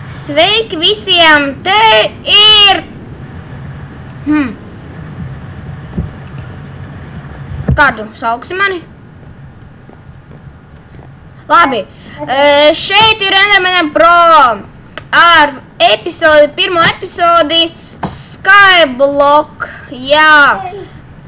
Sveiki visiem, te ir... Kādu sauksi mani? Labi, šeit ir Enderman Pro ar pirmo epizodi Skyblock. Jā,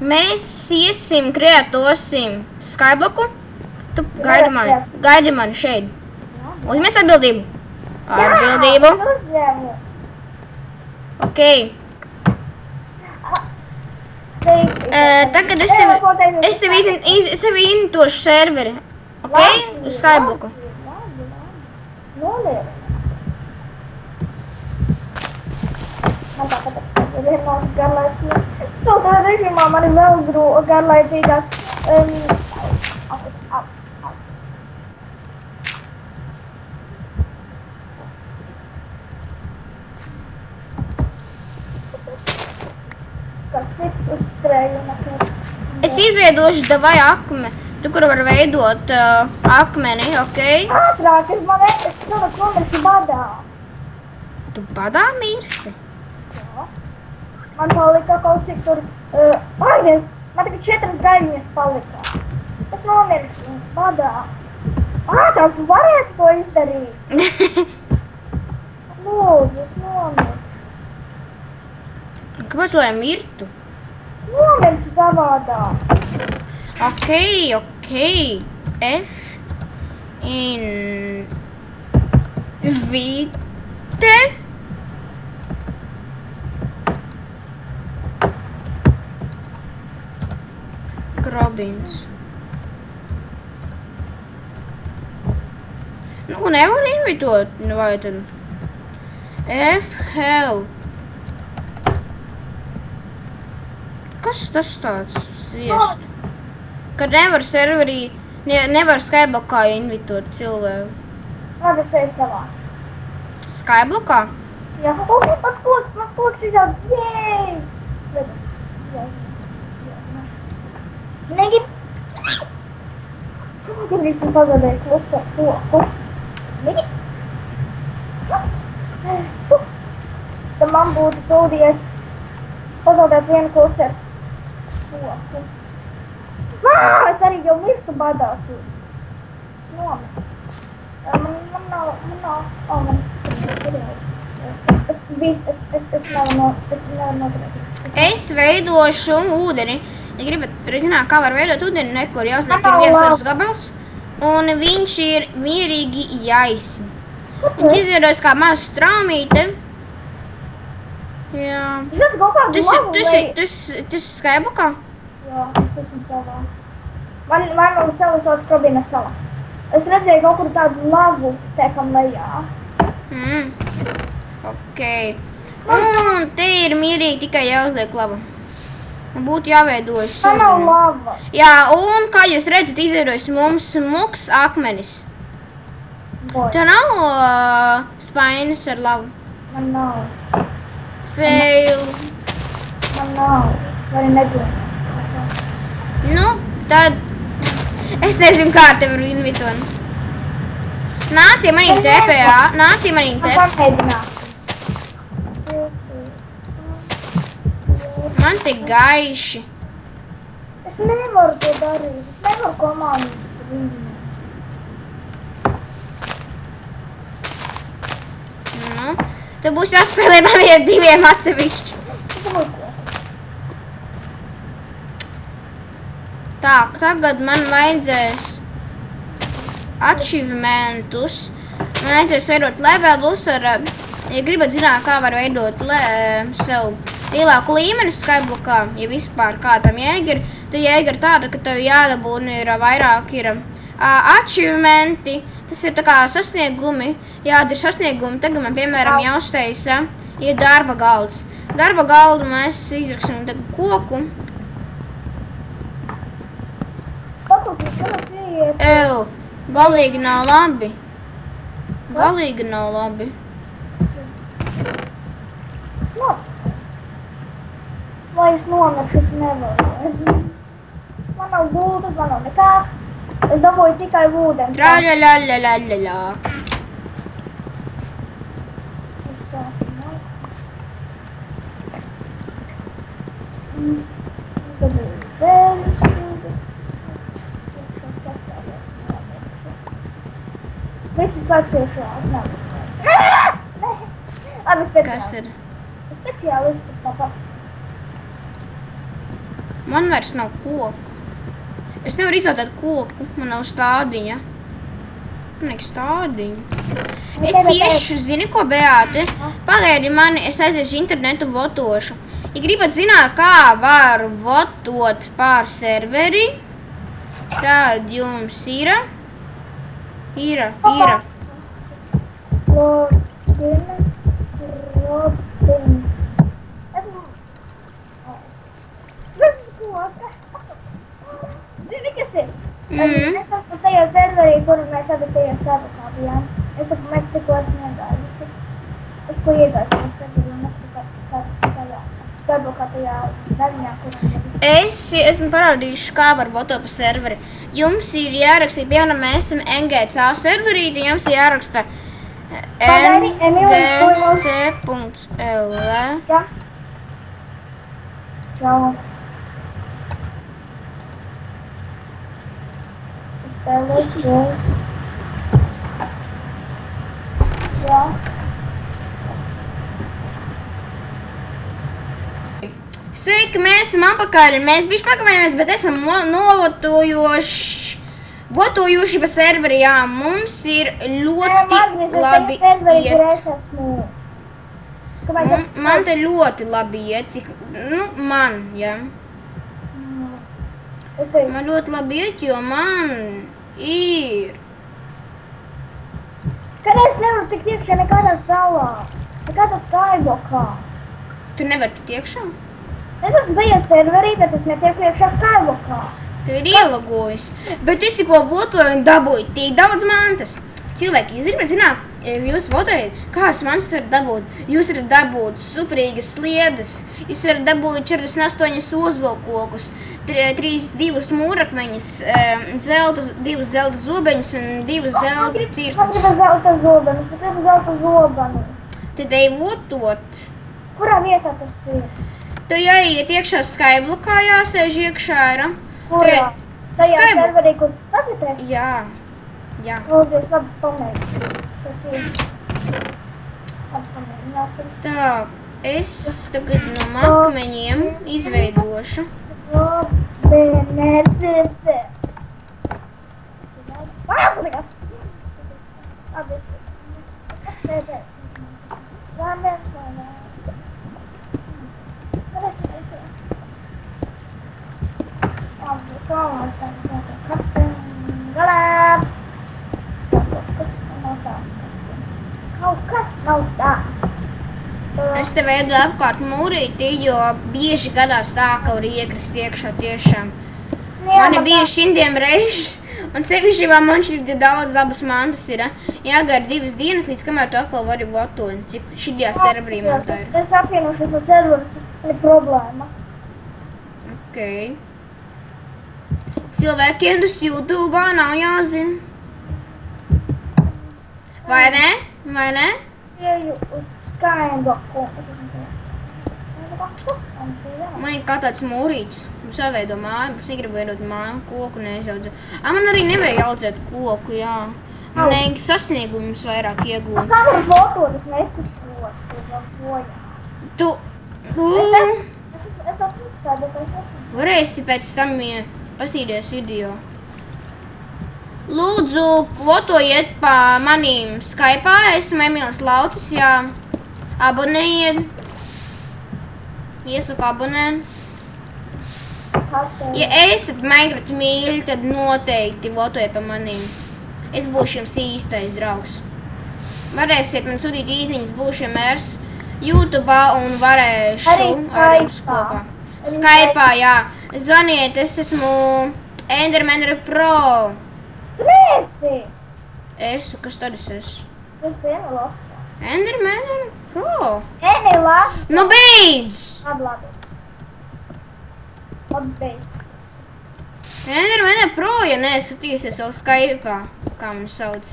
mēs iesim, kreatosim Skyblocku. Tu gaidi mani šeit. Uzmies atbildību. Atbildību. Ok. Tagad es tevi intošu serveri. Ok? Uz Skyblocku. Man tā patīk serveri, ir garlaicīgi. Tādā režīmā man ir vēl garlaicīgāk. Cits uzstrēļina. Es izveidošu davai akme. Tu, kur var veidot akmeni, ok? Ātrāk, es saliku nomiršu badā. Tu badā mirsi? Jā. Man palika kaut cik tur... man tikai 4 gaļiņas palika. Es nomiršu badā. Ātrāk, tu varētu to izdarīt? Lūdzu, es nomiršu. Kāpēc, lai mirtu? Nomiršu savādā. Ok. F. In... Vite. Grobins. Nu, nevar invitot, vai tad? F. Help. Kas tas tāds sviest? Kad nevar serverī, nevar Skyblockā invitot cilvēku. Labi, es eju savā. Skyblockā? Jā, mans koks izaudzis, jēj! Negib... Gandrīz man pazaudēja kluts ar koku. Negib... Tad man būtu sūdījies pazaudēt vienu kluts ar koku. Es arī jau mirstu badā tur. Es nomiru. Man nav... Es nevaru noturēt. Es veidošu ūdeni. Ja gribat zināt, kā var veidot ūdeni, nekur jāuzliek ir viens tars gabals. Un viņš ir mierīgi jāizsn. Viņš izveidojas kā maza straumīte. Jā. Tu esi Skyblockā? Jā, es esmu savā. Man sala sauc Krobina sala. Es redzēju kaut kur tādu lavu tekam lejā. Ok. Un te ir mierīgi tikai jāuzliek lava. Būtu jāveidojas Man nav lavas. Jā, un kā jūs redzat, izveidojas mums smuks akmenis. Tev nav spainis ar lavu? Man nav. Fail. Man nav. Vai nedomā. Nu, tad... Es nezinu, kā tev ir invitot. Nācija manīm TPA. Nācija manīm TPA. Man pamēģināt. Man tik gaiši. Es nevaru to darīt. Es nevaru komandu izmēt. Nu, tad būs jāspēlē man diviem atsevišķi. Tā, tagad man vajadzēs achievementus. Man vajadzēs veidot levelus ar, ja gribat zināt, kā var veidot sev lielāku līmeni Skyblockā, ja vispār kā tam jēga ir, tad jēga ir tāda, ka tev jādabūna ir vairāk ir achievementi, tas ir tā kā sasniegumi, jāda ir sasniegumi, tagad man piemēram jāuztaisa ir darba galds. Darba galdu mēs izraksim tagad koku. Galīgi nav labi. Galīgi nav labi. Vai es nomiršu, es nevaru. Man nav gultas, man nav nekā. Es dabūju tikai ūdeni. Traļaļaļaļaļaļā. sāksim. Tad ir bērnus stūdas. Visi slēpsiešo, es nevaru. Labi, speciālisti. Kas ir? Speciālisti papas. Man vairs nav koku. Es nevaru izvēlēt koku, man nav stādiņa. Man ir stādiņa. Es iešu, zini ko, Beāte? Pagaidi mani, es aiziešu internetu votošu. Ja gribat zināt, kā var votot pār serveri, tad jums ir. Robins. Esmu koka. Zini, kas ir? Es esmu tajā serverī, kuru mēs abi tajā stāvokā bijām. Mēs tikko esmu iegājusi. Es ko iegāju tajā serverī, un es tikko stāvokā tajā daļiņā, kuru Es esmu parādījuši, kā var votot pa serveri. Jums ir jāraksta, piemēram, mēs esam NGC serverī, tad jums ir jāraksta ngc.l. Jā. Čau. Spēlēs, dos. Jā. Sveiki, mēs esam apakaļ. Mēs bišķi pakavējamies, bet esam votojuši pa serveri, jā. Mums ir ļoti labi iet. Man te ļoti labi iet, cik, man, jā. Man ļoti labi iet, jo man ir. Kad es nevaru tikt iekšā nekādā salā, nekādā Skyblockā. Tu nevari tikt iekšā? Es esmu tajā serverī, bet es netieku iekšā Skyblockā. Tev ir ielogojis, bet es tikko votoju un dabūju tik daudz mantas. Cilvēki, jūs gribat zināt, jūs votējat, kādas mantas varat dabūt? Jūs varat dabūt superīgas sliedes, jūs varat dabūt 48 ozolkokus, 32 mūrakmeņus, 2 zelta zobeņus un 2 zelta cirkus. Man gribu zelta zobenu. Tad ej votot. Kurā vietā tas ir? Tu jāiet iekšā Skyblockā, jāsēž iekšā, ir? Kurā? Tajā serverī, kur tagad esi? Jā. Lūdzu, labi pamēģi. Tas ir. Labi pamēģināsim. Tā, es tagad no makmeņiem izveidošu. Robenērzife. Labi, es sēdēju. Kaut kas nav tā. Es te veidoju apkārt mūrīti, jo bieži gadās tā, ka var iekrist iekšā tiešām. Man ir bijuši šindiem reizes, un sevišķi man šķiet daudz labas mantas ir. Jāgaida 2 dienas, līdz kamēr tu atkal vari votot, cik šitajā serverī man tā ir. Es apvienošu to serveris, ir problēma. Ok. Cilvēkiem tas YouTube'ā nav jāzina. Vai ne? Ieju uz Skyblockku. Man ir kā tāds mūrīts. Mums jāveido māju, es negribu veidot māju, koku neizaudzēt. Man arī nevajag audzēt koku, jā. Man nevajag sasniegumus vairāk iegūt. Kā var votot, es nesaprotu, Tu... Es esmu Skyblockā. Varēsi pēc tam pasīties video. Lūdzu, votojiet pa manīm Skype'ā, esmu Emīls Laucis, jā. Abonējiet. Iesaku abonēt. Ja esat Minecraft mīļi, tad noteikti votojiet pa manīm. Es būšu jums īstais draugs. Varēsiet man sūtīt īziņas, būšu vienmēr YouTube'ā un varēšu ar jums kopā. Skype'ā, jā. Zvaniet, es esmu Enderman Pro. Tu neesi! Kas tad es esmu? Tas ir Enelasa. Enderman Pro. Enelasa. Nu beidz! Labi. Beidz. Enderman Pro, ja neesat tīsies vēl Skype'ā, kā mani sauc.